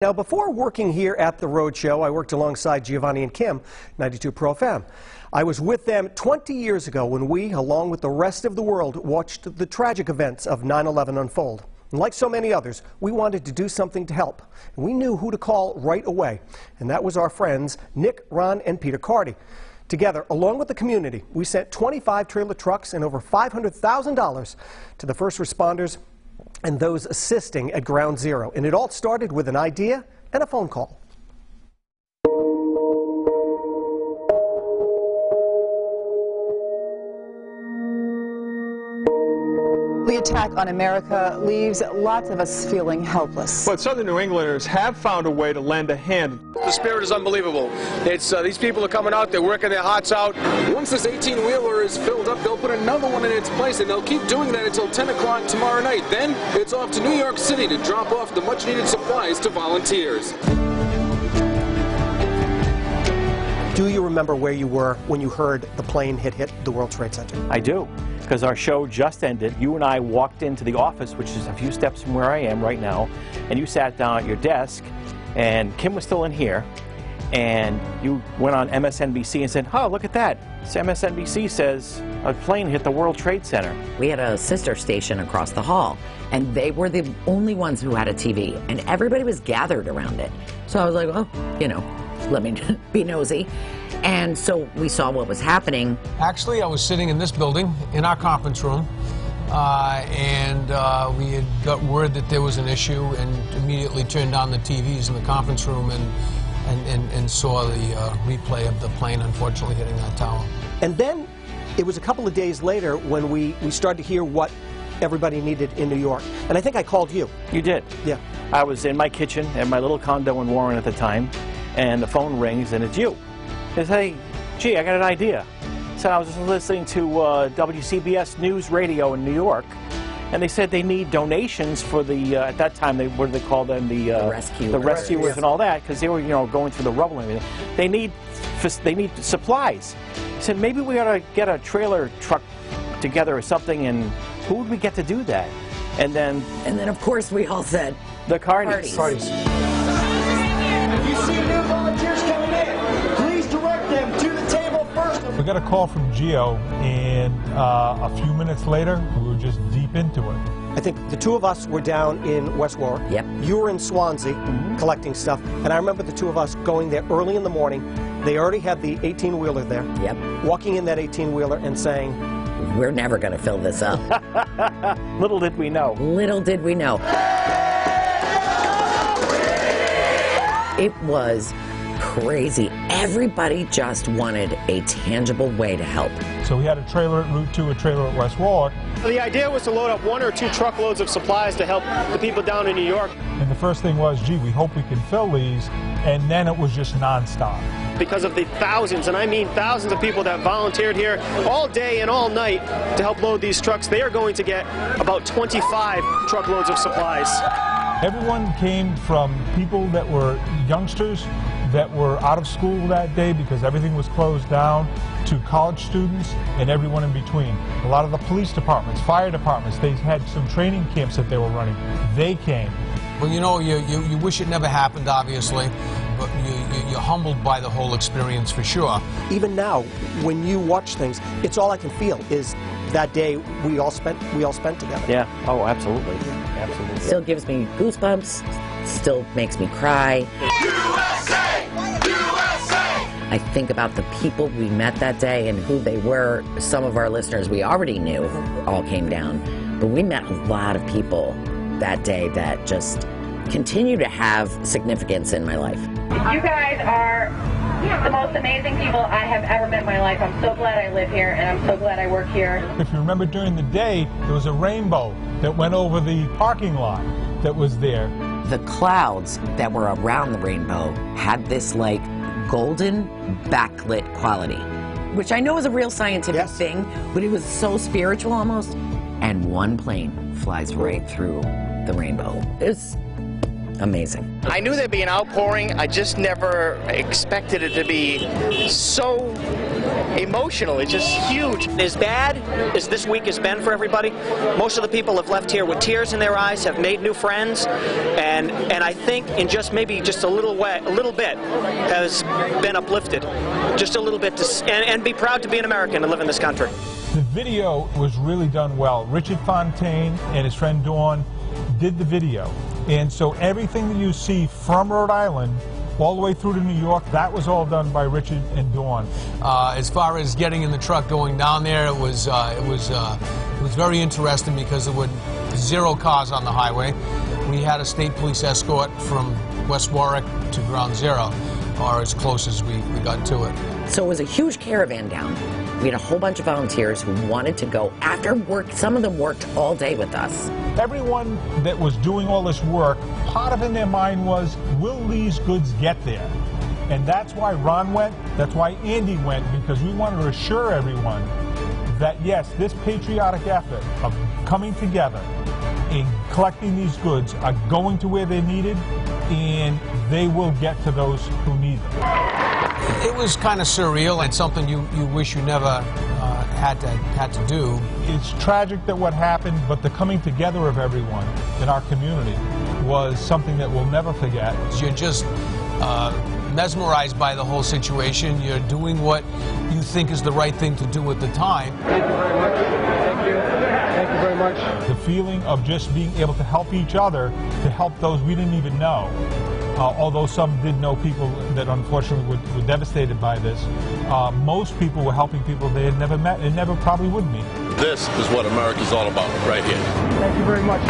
Now, before working here at the Roadshow, I worked alongside Giovanni and Kim, 92 Pro FM. I was with them 20 years ago when we, along with the rest of the world, watched the tragic events of 9/11 unfold. And like so many others, we wanted to do something to help. And we knew who to call right away, and that was our friends Nick, Ron, and Peter Carty. Together, along with the community, we sent 25 trailer trucks and over $500,000 to the first responders and those assisting at Ground Zero. And it all started with an idea and a phone call. The attack on America leaves lots of us feeling helpless. But Southern New Englanders have found a way to lend a hand. The spirit is unbelievable. It's these people are coming out, they're working their hearts out. Once this 18-wheeler is filled up, they'll put another one in its place, and they'll keep doing that until 10 o'clock tomorrow night. Then it's off to New York City to drop off the much-needed supplies to volunteers. Do you remember where you were when you heard the plane hit the World Trade Center? I do, because our show just ended. You and I walked into the office, which is a few steps from where I am right now, and you sat down at your desk, and Kim was still in here, and you went on MSNBC and said, oh, look at that. MSNBC says a plane hit the World Trade Center. We had a sister station across the hall, and they were the only ones who had a TV, and everybody was gathered around it. So I was like, oh, you know, let me be nosy. And so we saw what was happening. Actually, I was sitting in this building in our conference room, and we had got word that there was an issue, and immediately turned on the TVs in the conference room and saw the replay of the plane unfortunately hitting that tower. And then it was a couple of days later when we started to hear what everybody needed in New York. And I think I called you. You did? Yeah. I was in my kitchen at my little condo in Warren at the time, and the phone rings, and it's you. They say, gee, I got an idea. So I was just listening to WCBS News Radio in New York, and they said they need donations for the, at that time, what do they call them? The rescuers and all that, because they were, you know, going through the rubble and everything. They need supplies. I said, maybe we ought to get a trailer truck together or something, and who would we get to do that? And then of course, we all said, the Cartys. If you see new volunteers coming in, please direct them to the table first. We got a call from Gio, and a few minutes later, we were just deep into it. I think the two of us were down in West Warwick. Yep. You were in Swansea collecting stuff, and I remember the two of us going there early in the morning. They already had the 18-wheeler there. Yep. Walking in that 18-wheeler and saying, we're never going to fill this up. Little did we know. Little did we know. It was crazy. Everybody just wanted a tangible way to help. So we had a trailer at Route 2, a trailer at West Warwick. The idea was to load up 1 or 2 truckloads of supplies to help the people down in New York. And the first thing was, gee, we hope we can fill these, and then it was just nonstop. Because of the thousands, and I mean thousands of people that volunteered here all day and all night to help load these trucks, they are going to get about 25 truckloads of supplies. Everyone came from people that were youngsters that were out of school that day because everything was closed down, to college students and everyone in between. A lot of the police departments, fire departments, they had some training camps that they were running. They came. Well, you know, you wish it never happened, obviously, but you're humbled by the whole experience for sure. Even now, when you watch things, it's all I can feel is that day we all spent together. Yeah. Oh, absolutely. Absolutely. Still gives me goosebumps. Still makes me cry. USA! USA! I think about the people we met that day and who they were. Some of our listeners we already knew all came down, but we met a lot of people that day that just continue to have significance in my life. You guys are the most amazing people I have ever met in my life. I'm so glad I live here, and I'm so glad I work here. If you remember during the day, there was a rainbow that went over the parking lot that was there. The clouds that were around the rainbow had this like golden backlit quality, which I know is a real scientific thing, but it was so spiritual almost. And one plane flies right through the rainbow. It's amazing. I knew there'd be an outpouring. I just never expected it to be so emotional. It's just huge. As bad as this week has been for everybody, most of the people have left here with tears in their eyes, have made new friends, and I think in just maybe just a little bit has been uplifted, just a little bit, and be proud to be an American and live in this country. The video was really done well. Richard Fontaine and his friend Dawn did the video, and so everything that you see from Rhode Island all the way through to New York, that was all done by Richard and Dawn. As far as getting in the truck going down there, it was very interesting because there were 0 cars on the highway. We had a state police escort from West Warwick to Ground Zero, or as close as we got to it. So it was a huge caravan down. We had a whole bunch of volunteers who wanted to go after work. Some of them worked all day with us. Everyone that was doing all this work, part of in their mind was, will these goods get there? And that's why Ron went, that's why Andy went, because we wanted to assure everyone that yes, this patriotic effort of coming together and collecting these goods are going to where they're needed, and they will get to those who need them. It was kind of surreal and something you wish you never had to do. It's tragic that what happened, but the coming together of everyone in our community was something that we'll never forget. You're just mesmerized by the whole situation. You're doing what you think is the right thing to do at the time. Thank you very much. Thank you. Thank you very much. The feeling of just being able to help each other, to help those we didn't even know. Although some did know people that unfortunately were devastated by this, most people were helping people they had never met and never probably would meet. This is what America's all about right here. Thank you very much.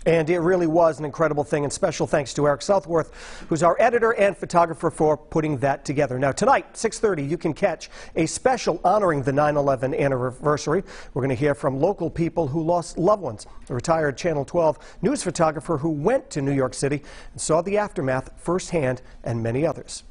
And it really was an incredible thing, and special thanks to Eric Southworth, who's our editor and photographer, for putting that together. Now, tonight, 6:30, you can catch a special honoring the 9/11 anniversary. We're going to hear from local people who lost loved ones. A retired Channel 12 news photographer who went to New York City and saw the aftermath firsthand, and many others.